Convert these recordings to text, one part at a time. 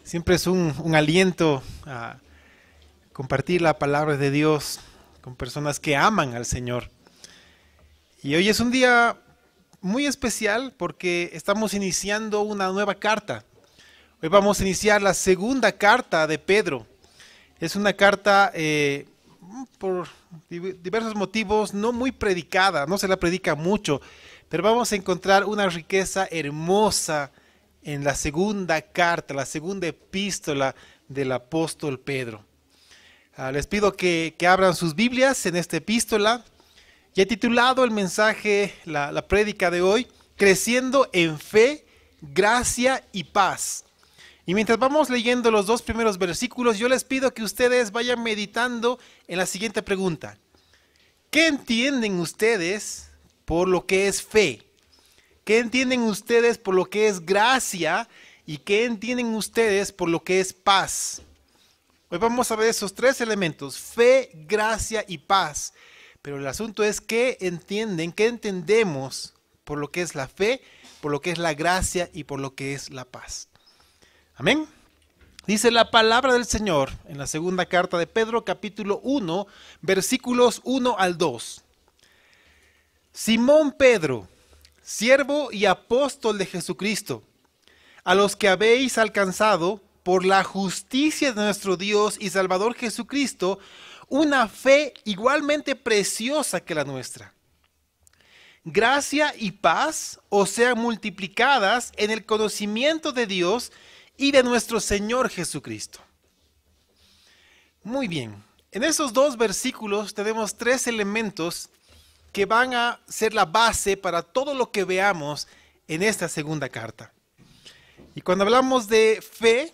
Siempre es un aliento a compartir la palabra de Dios con personas que aman al Señor. Y hoy es un día muy especial porque estamos iniciando una nueva carta. Hoy vamos a iniciar la segunda carta de Pedro. Es una carta por diversos motivos no muy predicada, no se la predica mucho, pero vamos a encontrar una riqueza hermosa en la segunda carta, la segunda epístola del apóstol Pedro. Les pido que abran sus Biblias en esta epístola. Y he titulado el mensaje, la prédica de hoy, Creciendo en fe, gracia y paz. Y mientras vamos leyendo los dos primeros versículos, yo les pido que ustedes vayan meditando en la siguiente pregunta. ¿Qué entienden ustedes por lo que es fe? ¿Qué entienden ustedes por lo que es gracia? ¿Y qué entienden ustedes por lo que es paz? Hoy vamos a ver esos tres elementos, fe, gracia y paz. Pero el asunto es qué entienden, qué entendemos por lo que es la fe, por lo que es la gracia y por lo que es la paz. Amén. Dice la palabra del Señor en la segunda carta de Pedro, capítulo 1, versículos 1 al 2. Simón Pedro, siervo y apóstol de Jesucristo, a los que habéis alcanzado por la justicia de nuestro Dios y Salvador Jesucristo, una fe igualmente preciosa que la nuestra. Gracia y paz os sean multiplicadas en el conocimiento de Dios y de nuestro Señor Jesucristo. Muy bien, en esos dos versículos tenemos tres elementos que van a ser la base para todo lo que veamos en esta segunda carta. Y cuando hablamos de fe,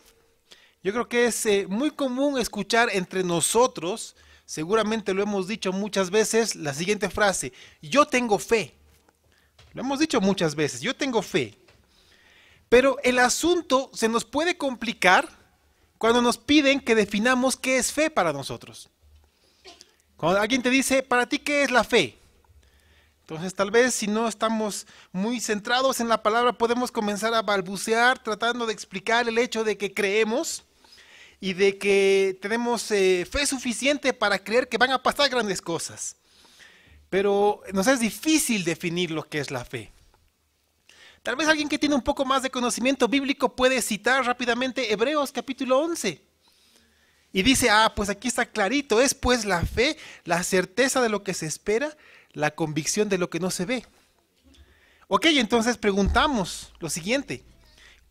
yo creo que es muy común escuchar entre nosotros, seguramente lo hemos dicho muchas veces, la siguiente frase: yo tengo fe. Lo hemos dicho muchas veces, yo tengo fe. Pero el asunto se nos puede complicar cuando nos piden que definamos qué es fe para nosotros. Cuando alguien te dice, ¿para ti qué es la fe? Entonces tal vez si no estamos muy centrados en la palabra podemos comenzar a balbucear tratando de explicar el hecho de que creemos y de que tenemos fe suficiente para creer que van a pasar grandes cosas. Pero nos es difícil definir lo que es la fe. Tal vez alguien que tiene un poco más de conocimiento bíblico puede citar rápidamente Hebreos capítulo 11. Y dice, pues aquí está clarito, es pues la fe, la certeza de lo que se espera, la convicción de lo que no se ve. Ok, entonces preguntamos lo siguiente,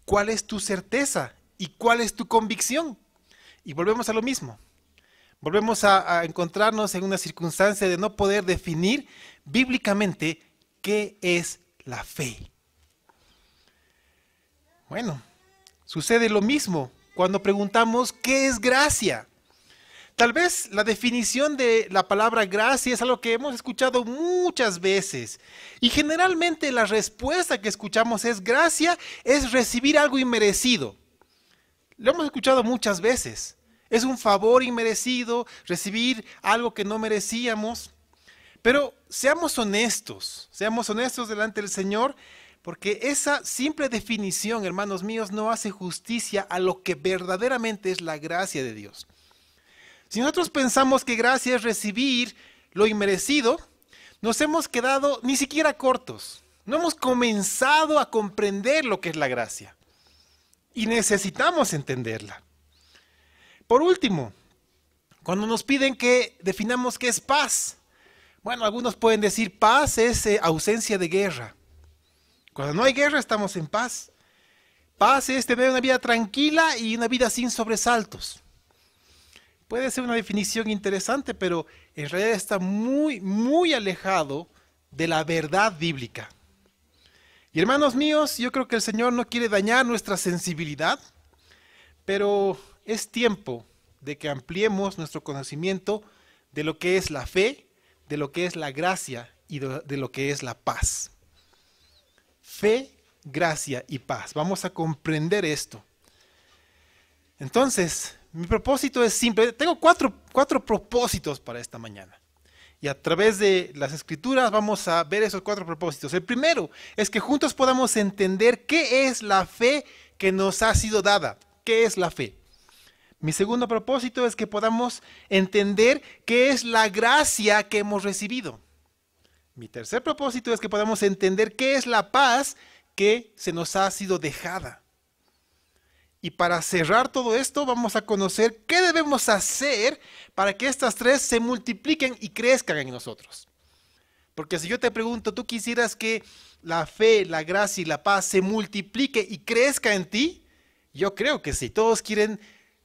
¿cuál es tu certeza y cuál es tu convicción? Y volvemos a lo mismo. Volvemos a encontrarnos en una circunstancia de no poder definir bíblicamente qué es la fe. Bueno, sucede lo mismo cuando preguntamos qué es gracia. Tal vez la definición de la palabra gracia es algo que hemos escuchado muchas veces. Y generalmente la respuesta que escuchamos es gracia es recibir algo inmerecido. Lo hemos escuchado muchas veces. Es un favor inmerecido, recibir algo que no merecíamos. Pero seamos honestos delante del Señor, porque esa simple definición, hermanos míos, no hace justicia a lo que verdaderamente es la gracia de Dios. Si nosotros pensamos que gracia es recibir lo inmerecido, nos hemos quedado ni siquiera cortos. No hemos comenzado a comprender lo que es la gracia. Y necesitamos entenderla. Por último, cuando nos piden que definamos qué es paz, bueno, algunos pueden decir paz es ausencia de guerra. Cuando no hay guerra estamos en paz. Paz es tener una vida tranquila y una vida sin sobresaltos. Puede ser una definición interesante, pero en realidad está muy, muy alejado de la verdad bíblica. Y hermanos míos, yo creo que el Señor no quiere dañar nuestra sensibilidad, pero es tiempo de que ampliemos nuestro conocimiento de lo que es la fe, de lo que es la gracia y de lo que es la paz. Fe, gracia y paz. Vamos a comprender esto. Entonces, mi propósito es simple. Tengo cuatro propósitos para esta mañana. Y a través de las escrituras vamos a ver esos cuatro propósitos. El primero es que juntos podamos entender qué es la fe que nos ha sido dada. qué es la fe. Mi segundo propósito es que podamos entender qué es la gracia que hemos recibido. Mi tercer propósito es que podamos entender qué es la paz que se nos ha sido dejada. Y para cerrar todo esto, vamos a conocer qué debemos hacer para que estas tres se multipliquen y crezcan en nosotros. Porque si yo te pregunto, ¿tú quisieras que la fe, la gracia y la paz se multiplique y crezca en ti? Yo creo que sí. Todos quieren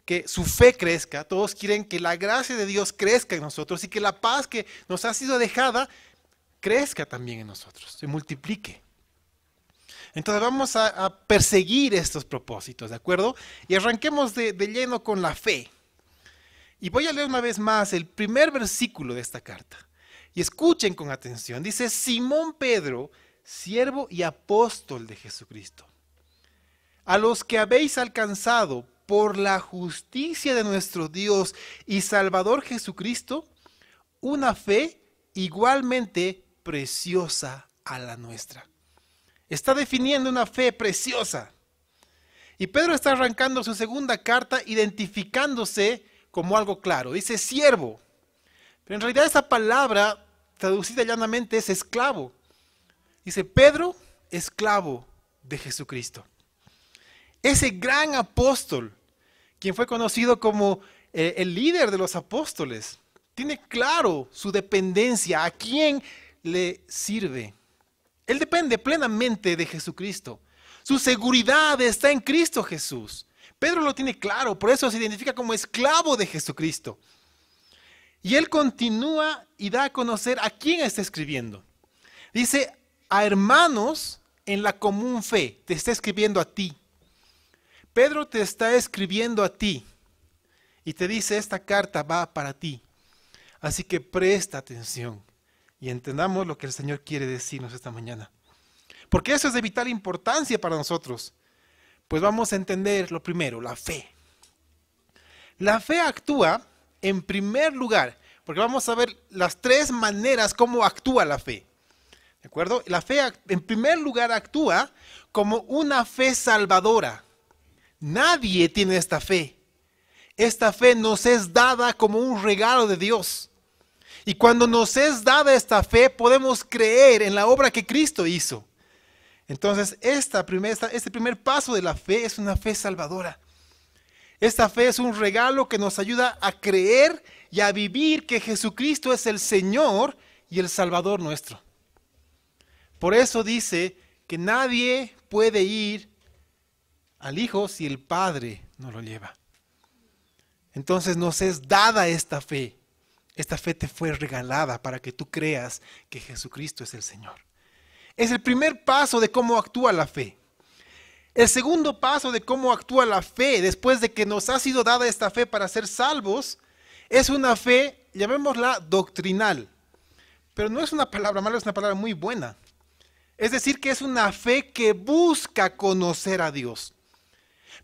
que su fe crezca, todos quieren que la gracia de Dios crezca en nosotros y que la paz que nos ha sido dejada crezca también en nosotros, se multiplique. Entonces vamos a perseguir estos propósitos, ¿de acuerdo? Y arranquemos de lleno con la fe. Y voy a leer una vez más el primer versículo de esta carta. Y escuchen con atención. Dice, Simón Pedro, siervo y apóstol de Jesucristo, a los que habéis alcanzado por la justicia de nuestro Dios y Salvador Jesucristo, una fe igualmente preciosa a la nuestra. Está definiendo una fe preciosa. Y Pedro está arrancando su segunda carta identificándose como algo claro. Dice siervo. Pero en realidad esa palabra, traducida llanamente, es esclavo. Dice Pedro, esclavo de Jesucristo. Ese gran apóstol, quien fue conocido como el líder de los apóstoles, tiene claro su dependencia, a quién le sirve. Él depende plenamente de Jesucristo. Su seguridad está en Cristo Jesús. Pedro lo tiene claro, por eso se identifica como esclavo de Jesucristo. Y él continúa y da a conocer a quién está escribiendo. Dice, a hermanos en la común fe, te está escribiendo a ti. Pedro te está escribiendo a ti y te dice, esta carta va para ti. Así que presta atención y entendamos lo que el Señor quiere decirnos esta mañana. Porque eso es de vital importancia para nosotros. Pues vamos a entender lo primero, la fe. La fe actúa en primer lugar, porque vamos a ver las tres maneras cómo actúa la fe. ¿De acuerdo? La fe en primer lugar actúa como una fe salvadora. Nadie tiene esta fe. Esta fe nos es dada como un regalo de Dios. Y cuando nos es dada esta fe, podemos creer en la obra que Cristo hizo. Entonces, este primer paso de la fe es una fe salvadora. Esta fe es un regalo que nos ayuda a creer y a vivir que Jesucristo es el Señor y el Salvador nuestro. Por eso dice que nadie puede ir al Hijo si el Padre no lo lleva. Entonces nos es dada esta fe. Esta fe te fue regalada para que tú creas que Jesucristo es el Señor. Es el primer paso de cómo actúa la fe. El segundo paso de cómo actúa la fe, después de que nos ha sido dada esta fe para ser salvos, es una fe, llamémosla doctrinal. Pero no es una palabra mala, es una palabra muy buena. Es decir, que es una fe que busca conocer a Dios,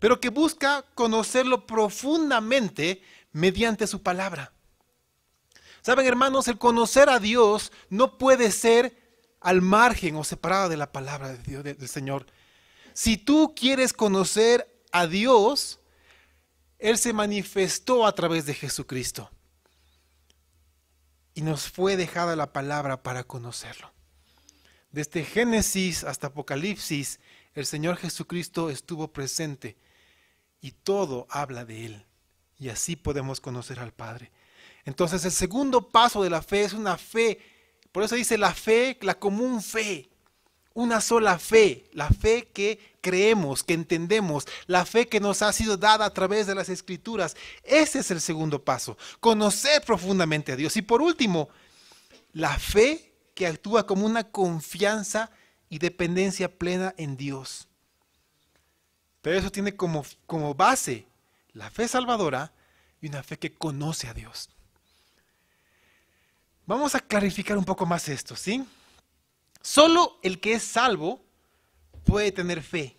pero que busca conocerlo profundamente mediante su palabra. Saben, hermanos, el conocer a Dios no puede ser al margen o separado de la palabra de Dios, del Señor. Si tú quieres conocer a Dios, Él se manifestó a través de Jesucristo. Y nos fue dejada la palabra para conocerlo. Desde Génesis hasta Apocalipsis, el Señor Jesucristo estuvo presente y todo habla de Él. Y así podemos conocer al Padre. Entonces el segundo paso de la fe es una fe, por eso dice la fe, la común fe, una sola fe, la fe que creemos, que entendemos, la fe que nos ha sido dada a través de las Escrituras. Ese es el segundo paso, conocer profundamente a Dios. Y por último, la fe que actúa como una confianza y dependencia plena en Dios. Pero eso tiene como base la fe salvadora y una fe que conoce a Dios. Vamos a clarificar un poco más esto, ¿sí? Solo el que es salvo puede tener fe.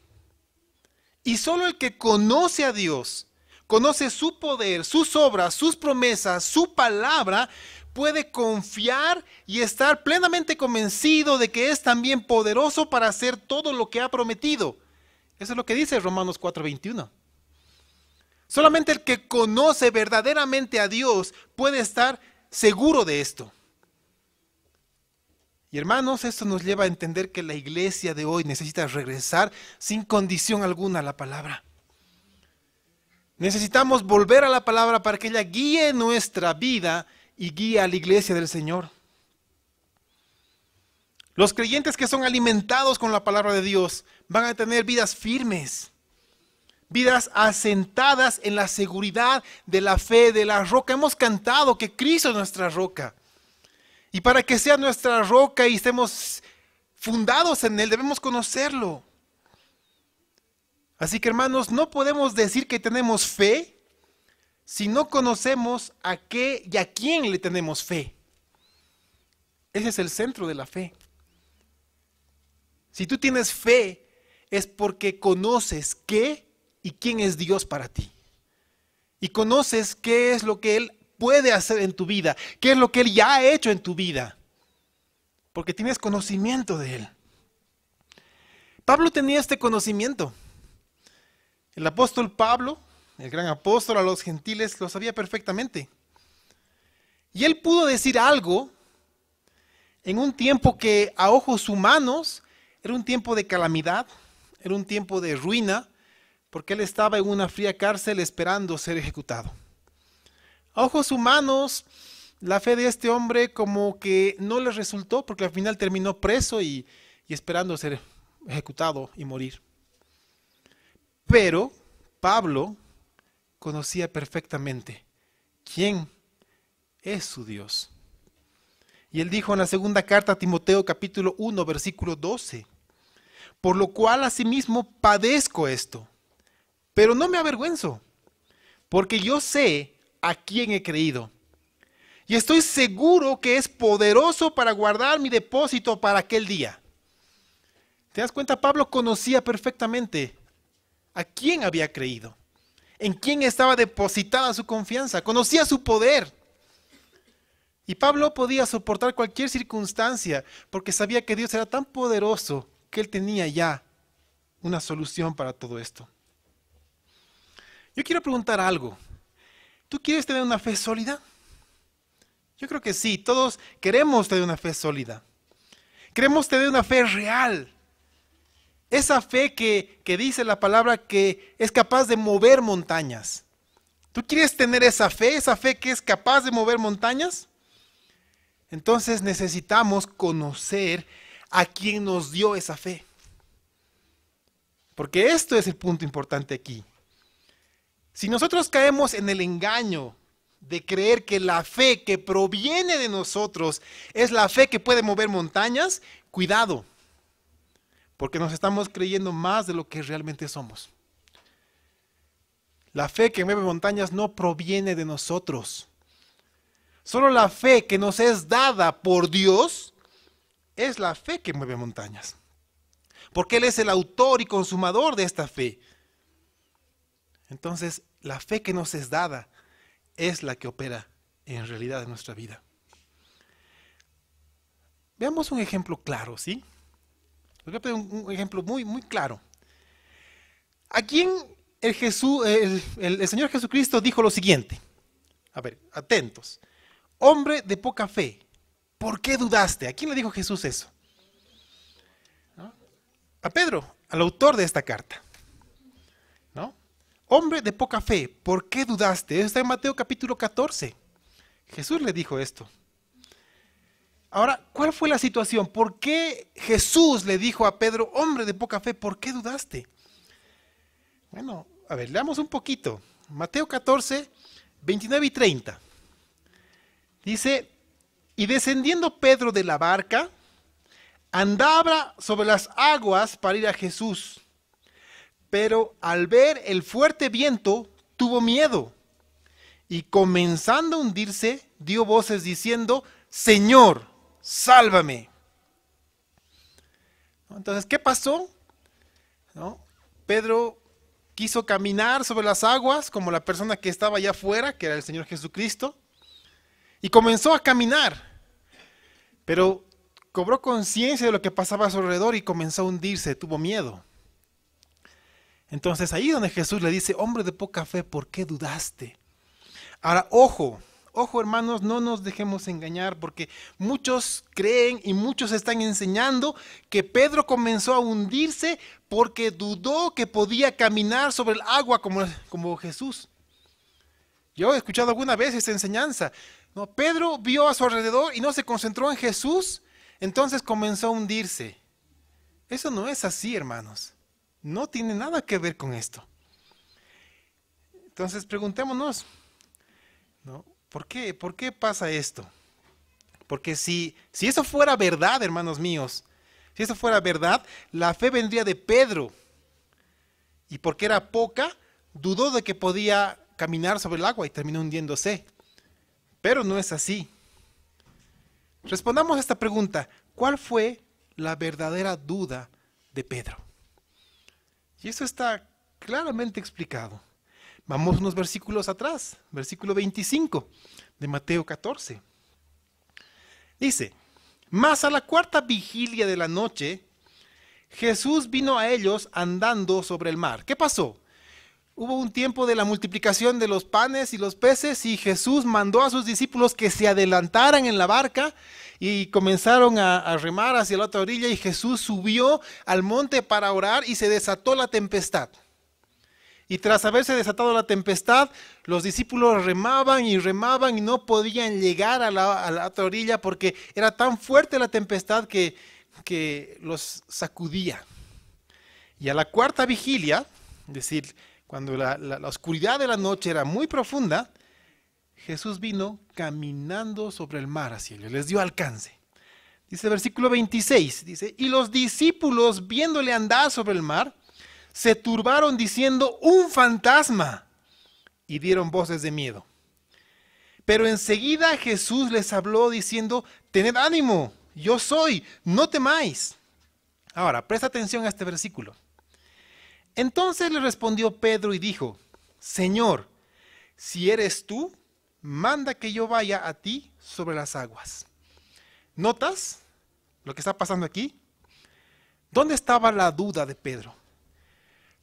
Y solo el que conoce a Dios, conoce su poder, sus obras, sus promesas, su palabra, puede confiar y estar plenamente convencido de que es también poderoso para hacer todo lo que ha prometido. Eso es lo que dice Romanos 4:21. Solamente el que conoce verdaderamente a Dios puede estar seguro de esto. Y hermanos, esto nos lleva a entender que la iglesia de hoy necesita regresar sin condición alguna a la palabra. Necesitamos volver a la palabra para que ella guíe nuestra vida y guíe a la iglesia del Señor. Los creyentes que son alimentados con la palabra de Dios van a tener vidas firmes, vidas asentadas en la seguridad de la fe, de la roca. Hemos cantado que Cristo es nuestra roca. Y para que sea nuestra roca y estemos fundados en Él, debemos conocerlo. Así que hermanos, no podemos decir que tenemos fe si no conocemos a qué y a quién le tenemos fe. Ese es el centro de la fe. Si tú tienes fe, es porque conoces qué y quién es Dios para ti. Y conoces qué es lo que Él puede hacer en tu vida, qué es lo que Él ya ha hecho en tu vida. Porque tienes conocimiento de Él. Pablo tenía este conocimiento. El apóstol Pablo, el gran apóstol a los gentiles, lo sabía perfectamente. Y él pudo decir algo en un tiempo que a ojos humanos era un tiempo de calamidad, era un tiempo de ruina, porque él estaba en una fría cárcel esperando ser ejecutado. A ojos humanos, la fe de este hombre como que no le resultó, porque al final terminó preso y esperando ser ejecutado y morir. Pero Pablo conocía perfectamente quién es su Dios. Y él dijo en la segunda carta a Timoteo capítulo 1 versículo 12, por lo cual asimismo padezco esto, pero no me avergüenzo, porque yo sé a quién he creído. Y estoy seguro que es poderoso para guardar mi depósito para aquel día. ¿Te das cuenta? Pablo conocía perfectamente a quién había creído, en quién estaba depositada su confianza, conocía su poder. Y Pablo podía soportar cualquier circunstancia porque sabía que Dios era tan poderoso que él tenía ya una solución para todo esto. Yo quiero preguntar algo. ¿Tú quieres tener una fe sólida? Yo creo que sí, todos queremos tener una fe sólida. Queremos tener una fe real. Esa fe que dice la palabra que es capaz de mover montañas. ¿Tú quieres tener esa fe que es capaz de mover montañas? Entonces necesitamos conocer a quien nos dio esa fe. Porque esto es el punto importante aquí. Si nosotros caemos en el engaño de creer que la fe que proviene de nosotros es la fe que puede mover montañas, cuidado. Porque nos estamos creyendo más de lo que realmente somos. La fe que mueve montañas no proviene de nosotros. Solo la fe que nos es dada por Dios es la fe que mueve montañas. Porque Él es el autor y consumador de esta fe. Entonces, la fe que nos es dada es la que opera en realidad en nuestra vida. Veamos un ejemplo claro, ¿sí? Les voy a poner un ejemplo muy, muy claro. ¿A quién el Señor Jesucristo dijo lo siguiente? A ver, atentos. Hombre de poca fe, ¿por qué dudaste? ¿A quién le dijo Jesús eso? ¿No? A Pedro, al autor de esta carta. ¿No? Hombre de poca fe, ¿por qué dudaste? Eso está en Mateo capítulo 14. Jesús le dijo esto. Ahora, ¿cuál fue la situación? ¿Por qué Jesús le dijo a Pedro, hombre de poca fe, ¿por qué dudaste? Bueno, a ver, leamos un poquito. Mateo 14, 29 y 30. Dice, y descendiendo Pedro de la barca, andaba sobre las aguas para ir a Jesús. Pero al ver el fuerte viento, tuvo miedo. Y comenzando a hundirse, dio voces diciendo, Señor, sálvame. Entonces, ¿qué pasó? ¿No? Pedro quiso caminar sobre las aguas como la persona que estaba allá afuera, que era el Señor Jesucristo, y comenzó a caminar. Pero cobró conciencia de lo que pasaba a su alrededor y comenzó a hundirse, tuvo miedo. Entonces ahí donde Jesús le dice, hombre de poca fe, ¿por qué dudaste? Ahora, ojo, ojo hermanos, no nos dejemos engañar porque muchos creen y muchos están enseñando que Pedro comenzó a hundirse porque dudó que podía caminar sobre el agua como Jesús. Yo he escuchado alguna vez esa enseñanza. No, Pedro vio a su alrededor y no se concentró en Jesús, entonces comenzó a hundirse. Eso no es así, hermanos. No tiene nada que ver con esto. Entonces preguntémonos, ¿no? ¿Por qué pasa esto? Porque si eso fuera verdad, hermanos míos, si eso fuera verdad, la fe vendría de Pedro. Y porque era poca, dudó de que podía caminar sobre el agua y terminó hundiéndose. Pero no es así. Respondamos a esta pregunta. ¿Cuál fue la verdadera duda de Pedro? Y eso está claramente explicado. Vamos unos versículos atrás, versículo 25 de Mateo 14. Dice, mas a la cuarta vigilia de la noche, Jesús vino a ellos andando sobre el mar. ¿Qué pasó? Hubo un tiempo de la multiplicación de los panes y los peces y Jesús mandó a sus discípulos que se adelantaran en la barca y comenzaron a remar hacia la otra orilla y Jesús subió al monte para orar y se desató la tempestad. Y tras haberse desatado la tempestad, los discípulos remaban y no podían llegar a la otra orilla porque era tan fuerte la tempestad que los sacudía. Y a la cuarta vigilia, es decir, cuando la oscuridad de la noche era muy profunda, Jesús vino caminando sobre el mar hacia ellos, les dio alcance. Dice el versículo 26, dice, y los discípulos viéndole andar sobre el mar, se turbaron diciendo, un fantasma, y dieron voces de miedo. Pero enseguida Jesús les habló diciendo, tened ánimo, yo soy, no temáis. Ahora, presta atención a este versículo. Entonces le respondió Pedro y dijo, Señor, si eres tú, manda que yo vaya a ti sobre las aguas. ¿Notas lo que está pasando aquí? ¿Dónde estaba la duda de Pedro?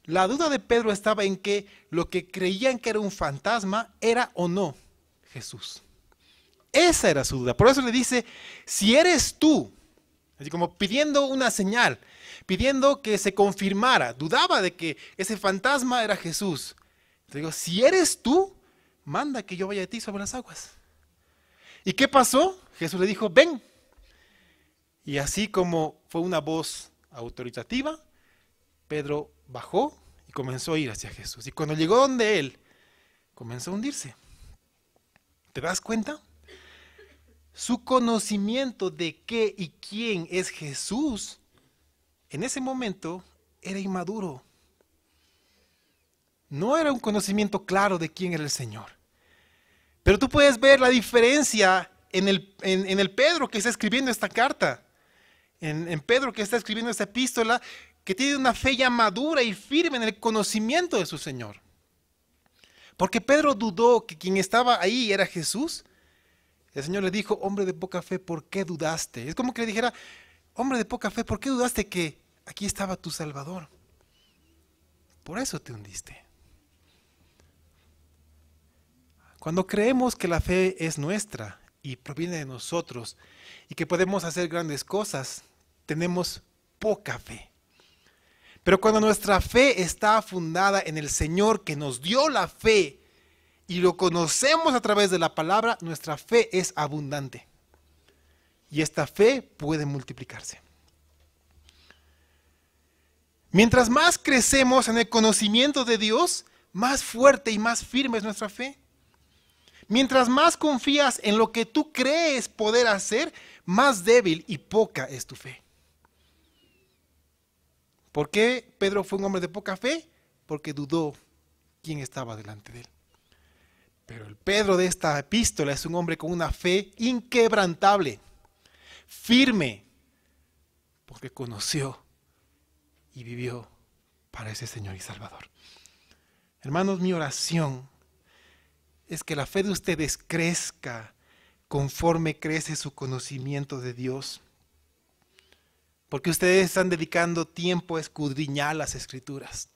La duda de Pedro estaba en que lo que creían que era un fantasma era o no Jesús. Esa era su duda. Por eso le dice, si eres tú, así como pidiendo una señal, pidiendo que se confirmara, dudaba de que ese fantasma era Jesús. Te digo, si eres tú, manda que yo vaya a ti sobre las aguas. ¿Y qué pasó? Jesús le dijo, ven. Y así como fue una voz autoritativa, Pedro bajó y comenzó a ir hacia Jesús. Y cuando llegó donde él, comenzó a hundirse. ¿Te das cuenta? Su conocimiento de qué y quién es Jesús, en ese momento era inmaduro. No era un conocimiento claro de quién era el Señor. Pero tú puedes ver la diferencia en el Pedro que está escribiendo esta carta. En Pedro que está escribiendo esta epístola, que tiene una fe ya madura y firme en el conocimiento de su Señor. Porque Pedro dudó que quien estaba ahí era Jesús. El Señor le dijo, hombre de poca fe, ¿por qué dudaste? Es como que le dijera, hombre de poca fe, ¿por qué dudaste que aquí estaba tu Salvador? Por eso te hundiste. Cuando creemos que la fe es nuestra y proviene de nosotros y que podemos hacer grandes cosas, tenemos poca fe. Pero cuando nuestra fe está fundada en el Señor que nos dio la fe y lo conocemos a través de la palabra, nuestra fe es abundante. Y esta fe puede multiplicarse. Mientras más crecemos en el conocimiento de Dios, más fuerte y más firme es nuestra fe. Mientras más confías en lo que tú crees poder hacer, más débil y poca es tu fe. ¿Por qué Pedro fue un hombre de poca fe? Porque dudó quién estaba delante de él. Pero el Pedro de esta epístola es un hombre con una fe inquebrantable, firme, porque conoció y vivió para ese Señor y Salvador. Hermanos, mi oración es que la fe de ustedes crezca conforme crece su conocimiento de Dios. Porque ustedes están dedicando tiempo a escudriñar las Escrituras.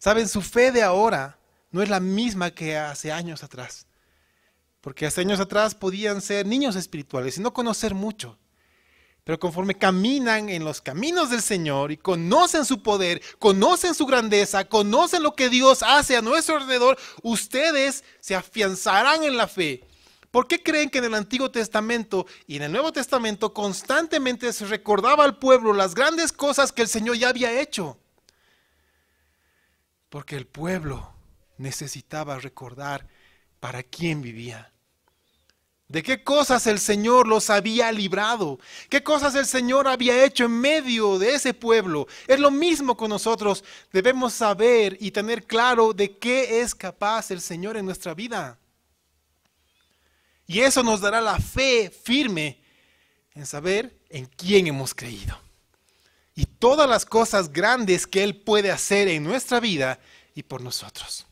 Saben, su fe de ahora no es la misma que hace años atrás. Porque hace años atrás podían ser niños espirituales y no conocer mucho. Pero conforme caminan en los caminos del Señor y conocen su poder, conocen su grandeza, conocen lo que Dios hace a nuestro alrededor, ustedes se afianzarán en la fe. ¿Por qué creen que en el Antiguo Testamento y en el Nuevo Testamento constantemente se recordaba al pueblo las grandes cosas que el Señor ya había hecho? Porque el pueblo necesitaba recordar para quién vivía. ¿De qué cosas el Señor los había librado? ¿Qué cosas el Señor había hecho en medio de ese pueblo? Es lo mismo con nosotros. Debemos saber y tener claro de qué es capaz el Señor en nuestra vida. Y eso nos dará la fe firme en saber en quién hemos creído. Y todas las cosas grandes que Él puede hacer en nuestra vida y por nosotros.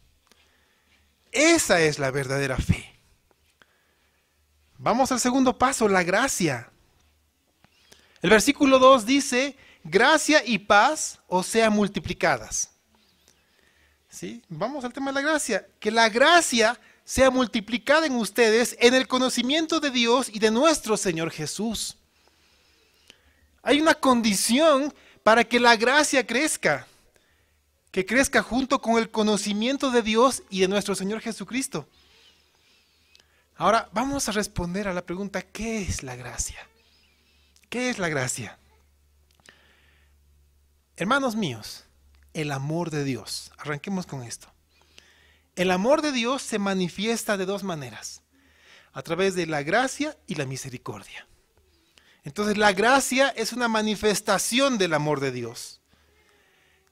Esa es la verdadera fe. Vamos al segundo paso, la gracia. El versículo 2 dice, gracia y paz os sean multiplicadas. ¿Sí? Vamos al tema de la gracia. Que la gracia sea multiplicada en ustedes en el conocimiento de Dios y de nuestro Señor Jesús. Hay una condición para que la gracia crezca. Que crezca junto con el conocimiento de Dios y de nuestro Señor Jesucristo. Ahora vamos a responder a la pregunta, ¿qué es la gracia? ¿Qué es la gracia? Hermanos míos, el amor de Dios. Arranquemos con esto. El amor de Dios se manifiesta de dos maneras, a través de la gracia y la misericordia. Entonces la gracia es una manifestación del amor de Dios.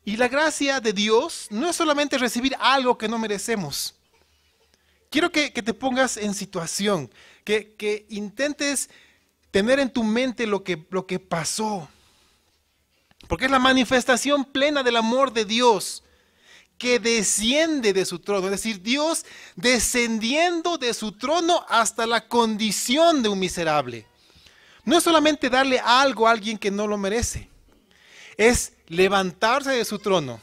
Y la gracia de Dios no es solamente recibir algo que no merecemos. Quiero que te pongas en situación, que intentes tener en tu mente lo que pasó. Porque es la manifestación plena del amor de Dios que desciende de su trono. Es decir, Dios descendiendo de su trono hasta la condición de un miserable. No es solamente darle algo a alguien que no lo merece. Es levantarse de su trono,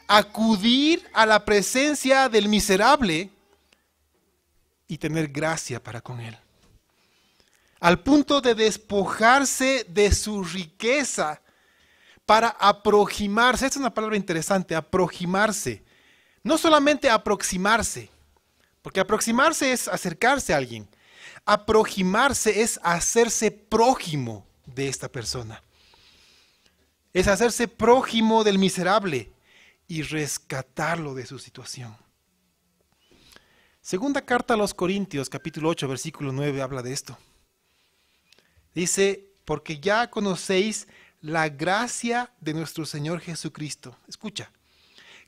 acudir a la presencia del miserable y tener gracia para con él. Al punto de despojarse de su riqueza para aproximarse. Esta es una palabra interesante, aproximarse. No solamente aproximarse, porque aproximarse es acercarse a alguien. Aproximarse es hacerse prójimo de esta persona. Es hacerse prójimo del miserable y rescatarlo de su situación. Segunda carta a los Corintios, capítulo 8, versículo 9, habla de esto. Dice, porque ya conocéis la gracia de nuestro Señor Jesucristo. Escucha,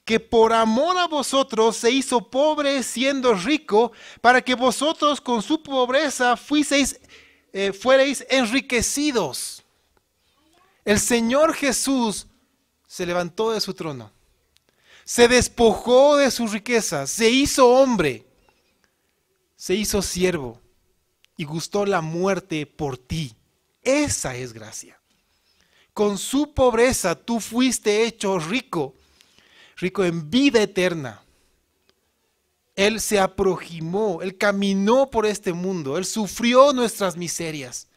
que por amor a vosotros se hizo pobre siendo rico, para que vosotros con su pobreza fuerais enriquecidos. El Señor Jesús se levantó de su trono, se despojó de sus riquezas, se hizo hombre. Se hizo siervo y gustó la muerte por ti. Esa es gracia. Con su pobreza tú fuiste hecho rico, rico en vida eterna. Él se aproximó, Él caminó por este mundo, Él sufrió nuestras miserias.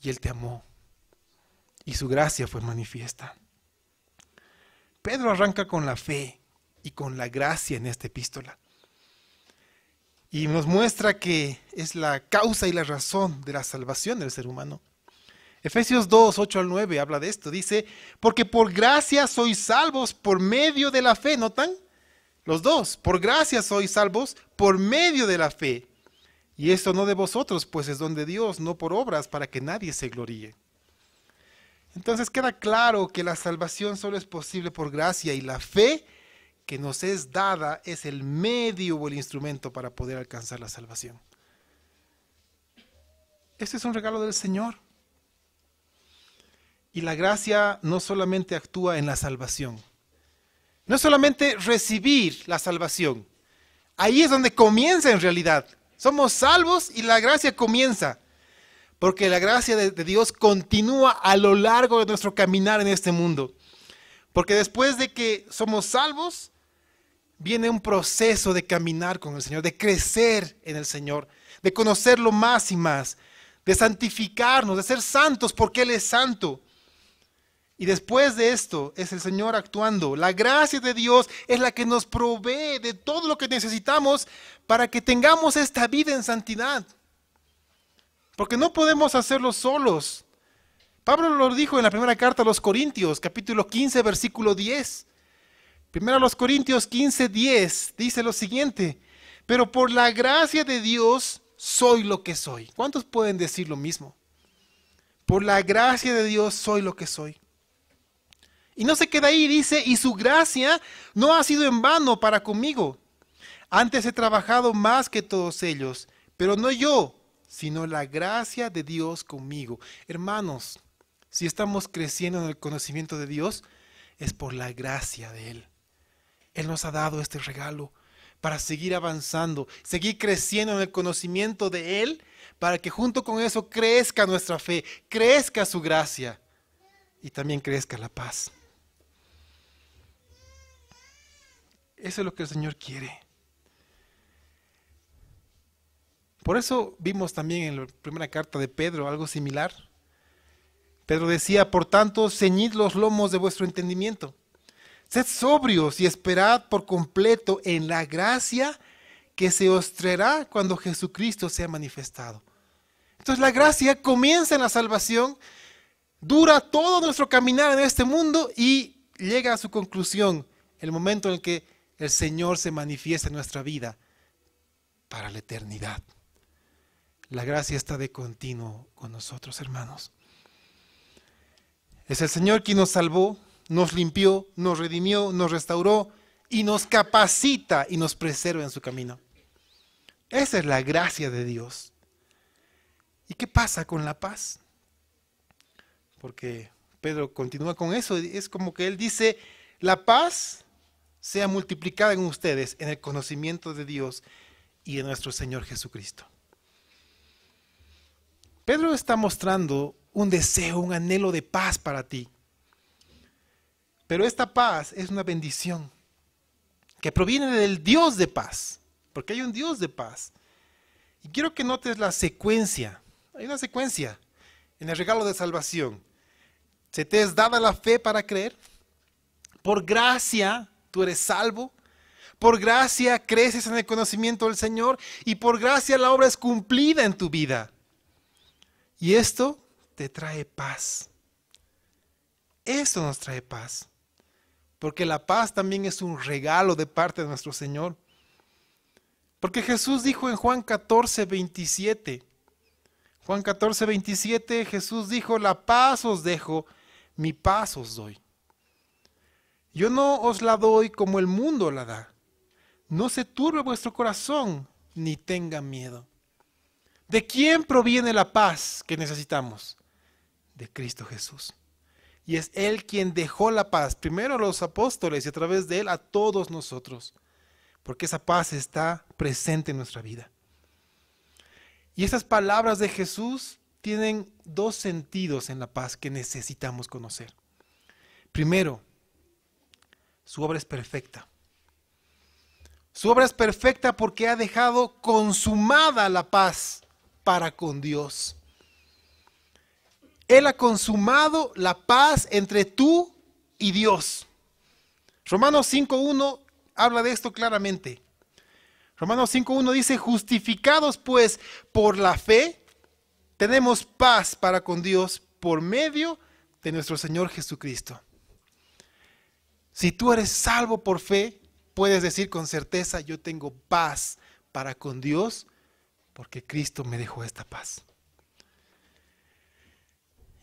Y Él te amó. Y su gracia fue manifiesta. Pedro arranca con la fe y con la gracia en esta epístola. Y nos muestra que es la causa y la razón de la salvación del ser humano. Efesios 2, 8 al 9 habla de esto. Dice, porque por gracia sois salvos por medio de la fe. ¿Notan? Los dos. Por gracia sois salvos por medio de la fe. Y esto no de vosotros, pues es don de Dios, no por obras, para que nadie se gloríe. Entonces queda claro que la salvación solo es posible por gracia y la fe que nos es dada es el medio o el instrumento para poder alcanzar la salvación. Este es un regalo del Señor. Y la gracia no solamente actúa en la salvación. No es solamente recibir la salvación. Ahí es donde comienza en realidad. Somos salvos y la gracia comienza. Porque la gracia de Dios continúa a lo largo de nuestro caminar en este mundo. Porque después de que somos salvos, viene un proceso de caminar con el Señor, de crecer en el Señor, de conocerlo más y más, de santificarnos, de ser santos porque Él es santo. Y después de esto es el Señor actuando. La gracia de Dios es la que nos provee de todo lo que necesitamos para que tengamos esta vida en santidad. Porque no podemos hacerlo solos. Pablo lo dijo en la primera carta a los Corintios, capítulo 15, versículo 10. Primero a los Corintios 15, 10, dice lo siguiente: pero por la gracia de Dios soy lo que soy. ¿Cuántos pueden decir lo mismo? Por la gracia de Dios soy lo que soy. Y no se queda ahí, dice, y su gracia no ha sido en vano para conmigo. Antes he trabajado más que todos ellos, pero no yo, sino la gracia de Dios conmigo. Hermanos, si estamos creciendo en el conocimiento de Dios, es por la gracia de Él. Él nos ha dado este regalo para seguir avanzando, seguir creciendo en el conocimiento de Él, para que junto con eso crezca nuestra fe, crezca su gracia y también crezca la paz. Eso es lo que el Señor quiere. Por eso vimos también en la primera carta de Pedro algo similar. Pedro decía, por tanto, ceñid los lomos de vuestro entendimiento. Sed sobrios y esperad por completo en la gracia que se os traerá cuando Jesucristo sea manifestado. Entonces la gracia comienza en la salvación, dura todo nuestro caminar en este mundo y llega a su conclusión el momento en el que el Señor se manifiesta en nuestra vida para la eternidad. La gracia está de continuo con nosotros, hermanos. Es el Señor quien nos salvó, nos limpió, nos redimió, nos restauró y nos capacita y nos preserva en su camino. Esa es la gracia de Dios. ¿Y qué pasa con la paz? Porque Pedro continúa con eso. Es como que él dice, la paz sea multiplicada en ustedes en el conocimiento de Dios y de nuestro Señor Jesucristo. Pedro está mostrando un deseo, un anhelo de paz para ti. Pero esta paz es una bendición que proviene del Dios de paz, porque hay un Dios de paz. Y quiero que notes la secuencia. Hay una secuencia en el regalo de salvación. ¿Se te es dada la fe para creer? Por gracia tú eres salvo. Por gracia creces en el conocimiento del Señor y por gracia la obra es cumplida en tu vida. Y esto te trae paz. Esto nos trae paz. Porque la paz también es un regalo de parte de nuestro Señor. Porque Jesús dijo en Juan 14, 27. Juan 14, 27, Jesús dijo, la paz os dejo, mi paz os doy. Yo no os la doy como el mundo la da. No se turbe vuestro corazón, ni tenga miedo. ¿De quién proviene la paz que necesitamos? De Cristo Jesús. Y es Él quien dejó la paz, primero a los apóstoles y a través de Él a todos nosotros. Porque esa paz está presente en nuestra vida. Y esas palabras de Jesús tienen dos sentidos en la paz que necesitamos conocer. Primero, su obra es perfecta. Su obra es perfecta porque ha dejado consumada la paz para con Dios. Él ha consumado la paz entre tú y Dios. Romanos 5.1 habla de esto claramente. Romanos 5.1 dice, justificados pues por la fe, tenemos paz para con Dios por medio de nuestro Señor Jesucristo. Si tú eres salvo por fe, puedes decir con certeza, yo tengo paz para con Dios, porque Cristo me dejó esta paz.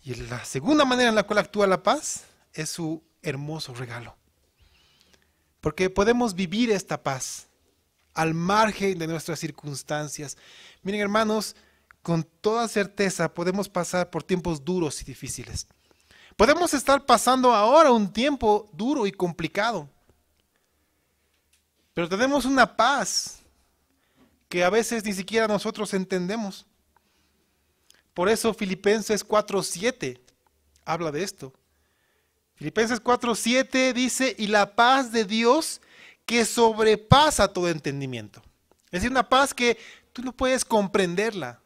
Y la segunda manera en la cual actúa la paz es su hermoso regalo. Porque podemos vivir esta paz al margen de nuestras circunstancias. Miren, hermanos, con toda certeza podemos pasar por tiempos duros y difíciles. Podemos estar pasando ahora un tiempo duro y complicado. Pero tenemos una paz que a veces ni siquiera nosotros entendemos. Por eso Filipenses 4:7 habla de esto. Filipenses 4:7 dice, y la paz de Dios que sobrepasa todo entendimiento. Es decir, una paz que tú no puedes comprenderla.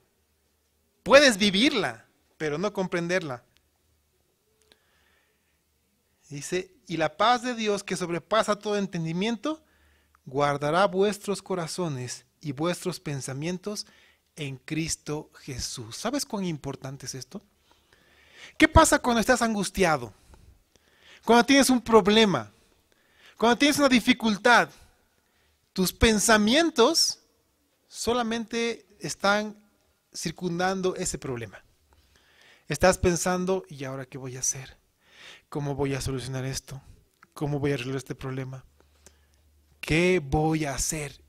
Puedes vivirla, pero no comprenderla. Dice, y la paz de Dios que sobrepasa todo entendimiento, guardará vuestros corazones y vuestros pensamientos en Cristo Jesús. ¿Sabes cuán importante es esto? ¿Qué pasa cuando estás angustiado? Cuando tienes un problema, cuando tienes una dificultad, tus pensamientos solamente están circundando ese problema. Estás pensando, ¿y ahora qué voy a hacer? ¿Cómo voy a solucionar esto? ¿Cómo voy a arreglar este problema? ¿Qué voy a hacer?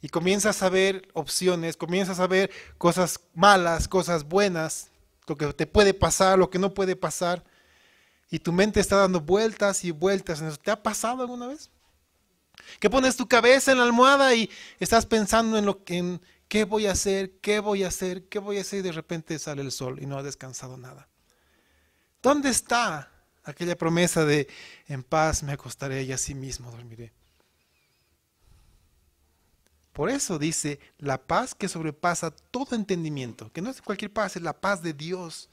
Y comienzas a ver opciones, comienzas a ver cosas malas, cosas buenas, lo que te puede pasar, lo que no puede pasar. Y tu mente está dando vueltas y vueltas en eso. ¿Te ha pasado alguna vez? Que pones tu cabeza en la almohada y estás pensando en qué voy a hacer, qué voy a hacer, qué voy a hacer, y de repente sale el sol y no has descansado nada. ¿Dónde está aquella promesa de en paz me acostaré y así mismo dormiré? Por eso dice la paz que sobrepasa todo entendimiento, que no es cualquier paz, es la paz de Dios.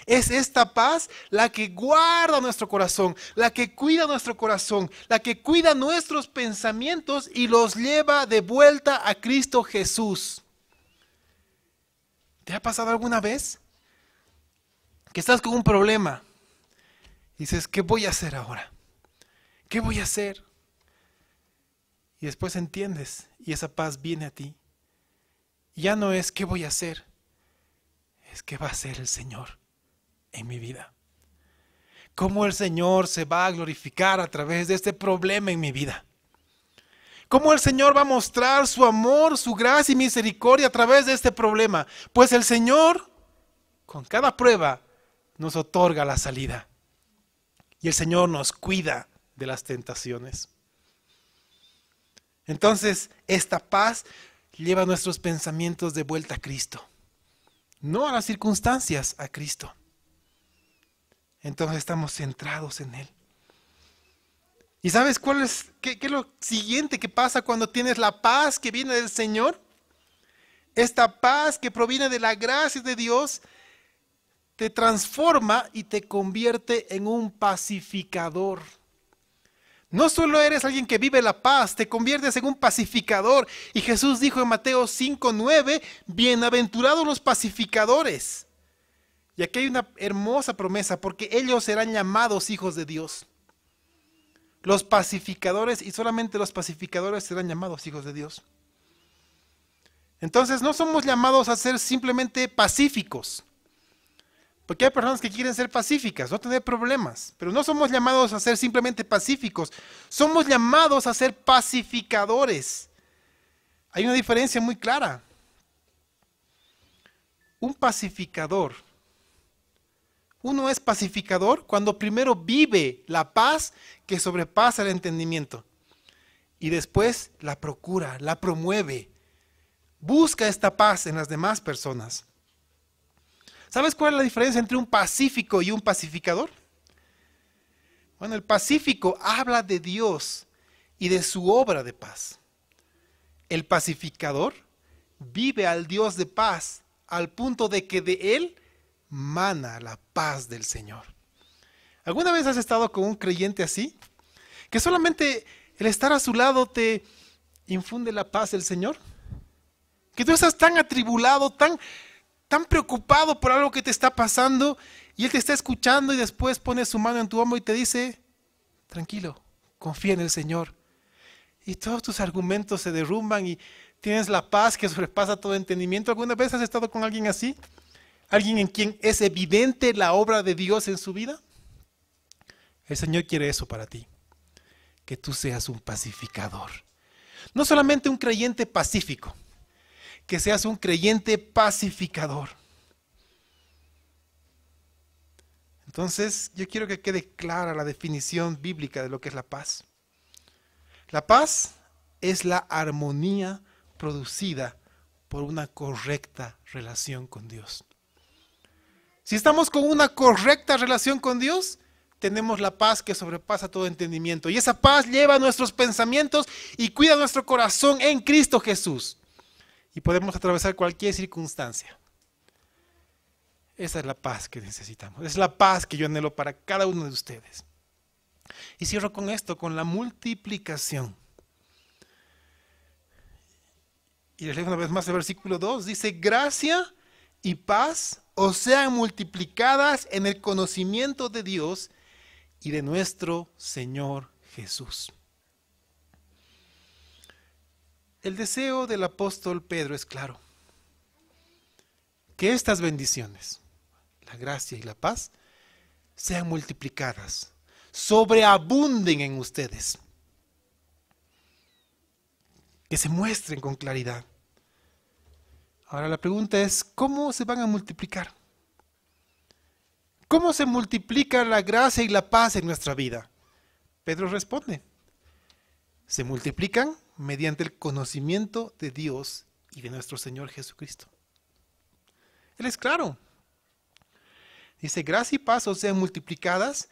Es esta paz la que guarda nuestro corazón, la que cuida nuestro corazón, la que cuida nuestros pensamientos y los lleva de vuelta a Cristo Jesús. ¿Te ha pasado alguna vez que estás con un problema? Y dices, ¿qué voy a hacer ahora? ¿Qué voy a hacer? Y después entiendes y esa paz viene a ti. Y ya no es ¿qué voy a hacer? Es ¿qué va a hacer el Señor en mi vida? ¿Cómo el Señor se va a glorificar a través de este problema en mi vida? ¿Cómo el Señor va a mostrar su amor, su gracia y misericordia a través de este problema? Pues el Señor, con cada prueba, nos otorga la salida. Y el Señor nos cuida de las tentaciones. Entonces, esta paz lleva nuestros pensamientos de vuelta a Cristo. No a las circunstancias, a Cristo. Entonces estamos centrados en Él. ¿Y sabes qué es lo siguiente que pasa cuando tienes la paz que viene del Señor? Esta paz que proviene de la gracia de Dios te transforma y te convierte en un pacificador. No solo eres alguien que vive la paz, te conviertes en un pacificador. Y Jesús dijo en Mateo 5:9, bienaventurados los pacificadores. Y aquí hay una hermosa promesa, porque ellos serán llamados hijos de Dios. Los pacificadores, y solamente los pacificadores serán llamados hijos de Dios. Entonces no somos llamados a ser simplemente pacíficos. Porque hay personas que quieren ser pacíficas, no tener problemas. Pero no somos llamados a ser simplemente pacíficos. Somos llamados a ser pacificadores. Hay una diferencia muy clara. Un pacificador. Uno es pacificador cuando primero vive la paz que sobrepasa el entendimiento. Y después la procura, la promueve. Busca esta paz en las demás personas. ¿Sabes cuál es la diferencia entre un pacífico y un pacificador? Bueno, el pacífico habla de Dios y de su obra de paz. El pacificador vive al Dios de paz al punto de que de él mana la paz del Señor. ¿Alguna vez has estado con un creyente así? Que solamente el estar a su lado te infunde la paz del Señor. Que tú estás tan atribulado, tan preocupado por algo que te está pasando y Él te está escuchando y después pone su mano en tu hombro y te dice, tranquilo, confía en el Señor. Y todos tus argumentos se derrumban y tienes la paz que sobrepasa todo entendimiento. ¿Alguna vez has estado con alguien así? ¿Alguien en quien es evidente la obra de Dios en su vida? El Señor quiere eso para ti, que tú seas un pacificador. No solamente un creyente pacífico, que seas un creyente pacificador. Entonces, yo quiero que quede clara la definición bíblica de lo que es la paz. La paz es la armonía producida por una correcta relación con Dios. Si estamos con una correcta relación con Dios, tenemos la paz que sobrepasa todo entendimiento. Y esa paz lleva nuestros pensamientos y cuida nuestro corazón en Cristo Jesús. Y podemos atravesar cualquier circunstancia. Esa es la paz que necesitamos. Es la paz que yo anhelo para cada uno de ustedes. Y cierro con esto, con la multiplicación. Y les leo una vez más el versículo 2. Dice, gracia y paz os sean multiplicadas en el conocimiento de Dios y de nuestro Señor Jesús. El deseo del apóstol Pedro es claro. Que estas bendiciones, la gracia y la paz, sean multiplicadas, sobreabunden en ustedes. Que se muestren con claridad. Ahora la pregunta es, ¿cómo se van a multiplicar? ¿Cómo se multiplica la gracia y la paz en nuestra vida? Pedro responde, se multiplican mediante el conocimiento de Dios y de nuestro Señor Jesucristo. Él es claro. Dice, gracia y paz os sean multiplicadas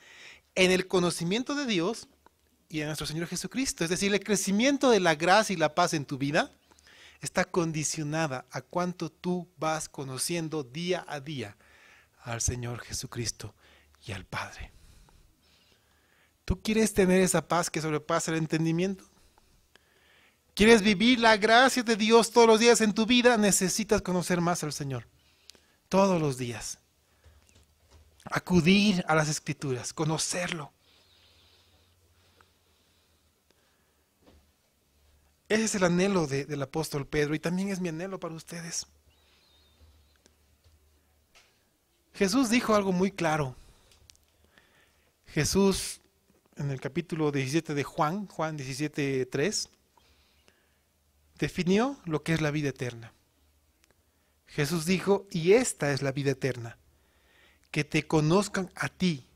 en el conocimiento de Dios y de nuestro Señor Jesucristo. Es decir, el crecimiento de la gracia y la paz en tu vida está condicionada a cuánto tú vas conociendo día a día al Señor Jesucristo y al Padre. ¿Tú quieres tener esa paz que sobrepasa el entendimiento? ¿Quieres vivir la gracia de Dios todos los días en tu vida? Necesitas conocer más al Señor. Todos los días. Acudir a las Escrituras, conocerlo. Ese es el anhelo del apóstol Pedro y también es mi anhelo para ustedes. Jesús dijo algo muy claro. Jesús, en el capítulo 17 de Juan 17:3, definió lo que es la vida eterna. Jesús dijo, y esta es la vida eterna, que te conozcan a ti,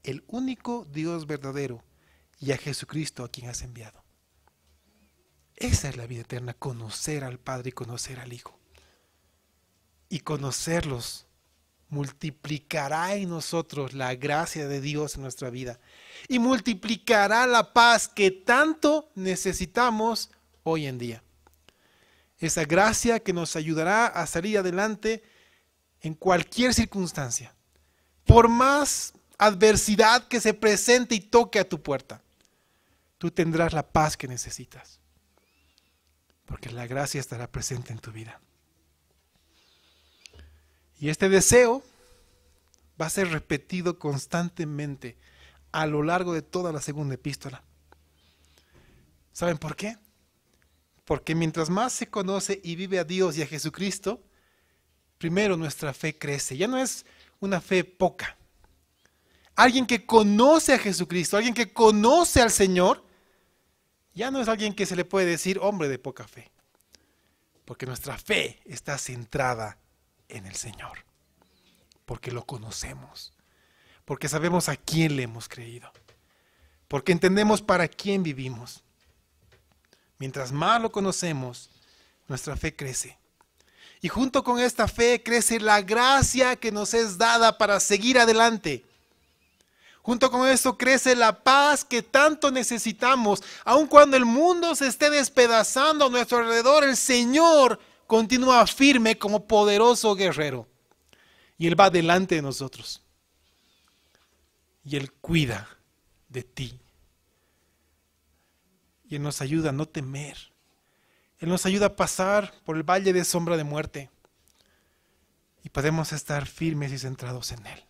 el único Dios verdadero, y a Jesucristo a quien has enviado. Esa es la vida eterna, conocer al Padre y conocer al Hijo. Y conocerlos multiplicará en nosotros la gracia de Dios en nuestra vida. Y multiplicará la paz que tanto necesitamos hoy en día. Esa gracia que nos ayudará a salir adelante en cualquier circunstancia. Por más adversidad que se presente y toque a tu puerta, tú tendrás la paz que necesitas. Porque la gracia estará presente en tu vida. Y este deseo va a ser repetido constantemente a lo largo de toda la segunda epístola. ¿Saben por qué? Porque mientras más se conoce y vive a Dios y a Jesucristo, primero nuestra fe crece. Ya no es una fe poca. Alguien que conoce a Jesucristo, alguien que conoce al Señor, ya no es alguien que se le puede decir hombre de poca fe. Porque nuestra fe está centrada en el Señor. Porque lo conocemos. Porque sabemos a quién le hemos creído. Porque entendemos para quién vivimos. Mientras más lo conocemos, nuestra fe crece. Y junto con esta fe crece la gracia que nos es dada para seguir adelante. Junto con eso crece la paz que tanto necesitamos. Aun cuando el mundo se esté despedazando a nuestro alrededor, el Señor continúa firme como poderoso guerrero. Y Él va delante de nosotros. Y Él cuida de ti. Y Él nos ayuda a no temer. Él nos ayuda a pasar por el valle de sombra de muerte. Y podemos estar firmes y centrados en Él.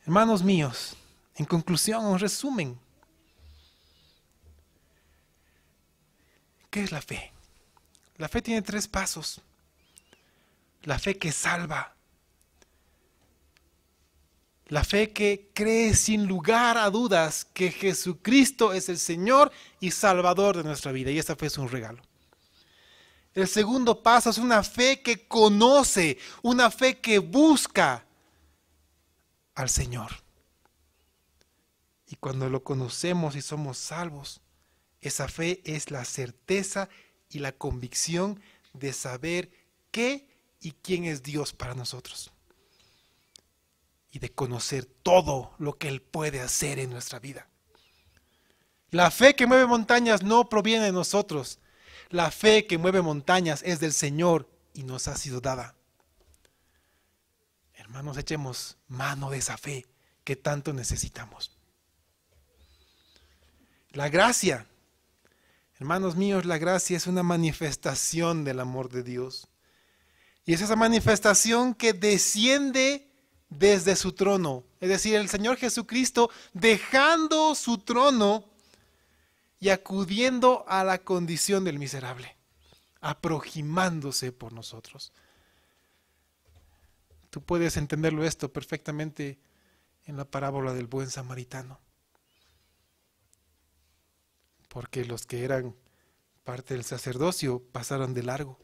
Hermanos míos, en conclusión, un resumen. ¿Qué es la fe? La fe tiene 3 pasos. La fe que salva. La fe que cree sin lugar a dudas que Jesucristo es el Señor y Salvador de nuestra vida. Y esa fe es un regalo. El segundo paso es una fe que conoce, una fe que busca al Señor. Y cuando lo conocemos y somos salvos, esa fe es la certeza y la convicción de saber qué y quién es Dios para nosotros. y de conocer todo lo que Él puede hacer en nuestra vida. La fe que mueve montañas no proviene de nosotros. La fe que mueve montañas es del Señor y nos ha sido dada. Hermanos, echemos mano de esa fe que tanto necesitamos. La gracia, hermanos míos, la gracia es una manifestación del amor de Dios. Y es esa manifestación que desciende desde su trono. Es decir, el Señor Jesucristo dejando su trono y acudiendo a la condición del miserable, aproximándose por nosotros. Tú puedes entenderlo esto perfectamente en la parábola del buen samaritano. Porque los que eran parte del sacerdocio pasaron de largo.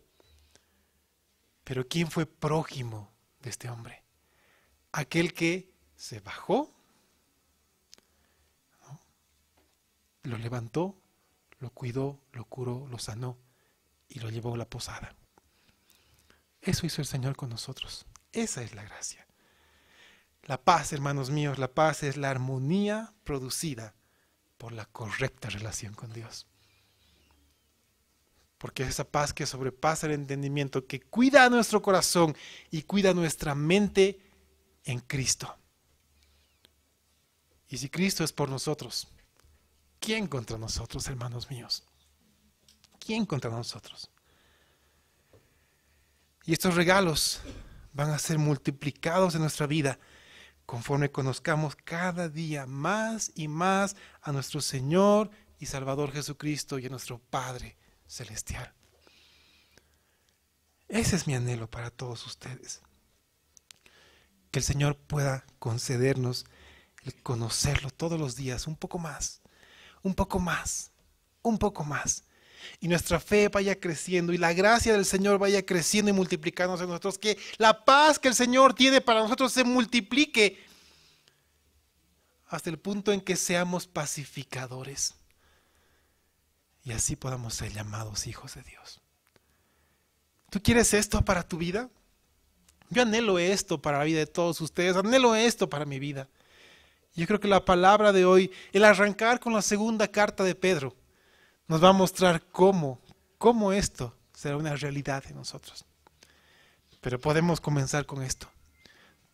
Pero ¿quién fue prójimo de este hombre? Aquel que se bajó, ¿no? Lo levantó, lo cuidó, lo curó, lo sanó y lo llevó a la posada. Eso hizo el Señor con nosotros. Esa es la gracia. La paz, hermanos míos, la paz es la armonía producida por la correcta relación con Dios. Porque es esa paz que sobrepasa el entendimiento, que cuida nuestro corazón y cuida nuestra mente en Cristo. Y si Cristo es por nosotros, ¿quién contra nosotros, hermanos míos? ¿Quién contra nosotros? Y estos regalos van a ser multiplicados en nuestra vida conforme conozcamos cada día más y más a nuestro Señor y Salvador Jesucristo y a nuestro Padre Celestial. Ese es mi anhelo para todos ustedes. Que el Señor pueda concedernos el conocerlo todos los días un poco más, un poco más, un poco más. Y nuestra fe vaya creciendo y la gracia del Señor vaya creciendo y multiplicándose en nosotros. Que la paz que el Señor tiene para nosotros se multiplique hasta el punto en que seamos pacificadores. Y así podamos ser llamados hijos de Dios. ¿Tú quieres esto para tu vida? Yo anhelo esto para la vida de todos ustedes. Anhelo esto para mi vida. Yo creo que la palabra de hoy, el arrancar con la segunda carta de Pedro, nos va a mostrar cómo esto será una realidad en nosotros. Pero podemos comenzar con esto.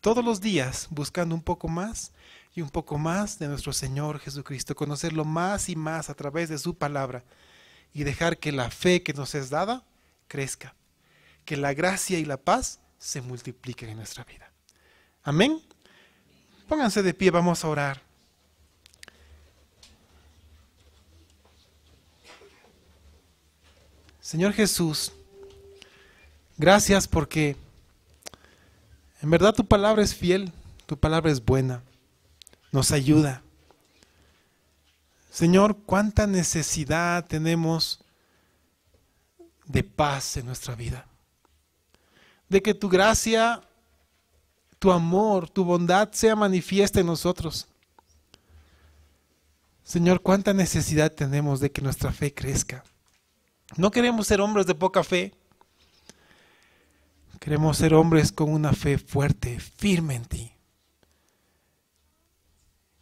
Todos los días buscando un poco más y un poco más de nuestro Señor Jesucristo. Conocerlo más y más a través de su palabra. Y dejar que la fe que nos es dada crezca. Que la gracia y la paz se multipliquen en nuestra vida. Amén. Pónganse de pie, vamos a orar. Señor Jesús, gracias porque en verdad tu palabra es fiel, tu palabra es buena, nos ayuda. Señor, cuánta necesidad tenemos de paz en nuestra vida, de que tu gracia, tu amor, tu bondad sea manifiesta en nosotros. Señor, cuánta necesidad tenemos de que nuestra fe crezca. No queremos ser hombres de poca fe. Queremos ser hombres con una fe fuerte, firme en ti.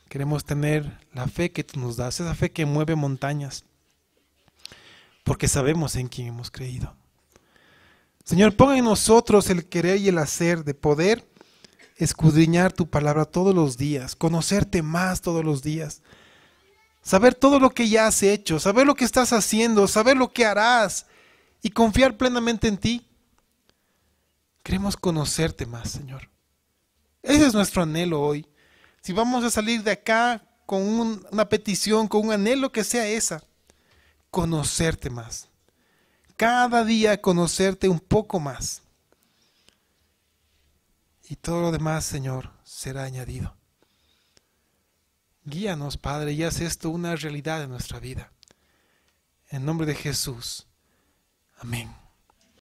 Queremos tener la fe que tú nos das, esa fe que mueve montañas, porque sabemos en quién hemos creído. Señor, pon en nosotros el querer y el hacer de poder escudriñar tu palabra todos los días, conocerte más todos los días. Saber todo lo que ya has hecho, saber lo que estás haciendo, saber lo que harás y confiar plenamente en ti. Queremos conocerte más, Señor. Ese es nuestro anhelo hoy. Si vamos a salir de acá con una petición, con un anhelo que sea esa, conocerte más. Cada día conocerte un poco más. Y todo lo demás, Señor, será añadido. Guíanos, Padre, y haz esto una realidad en nuestra vida. En nombre de Jesús. Amén.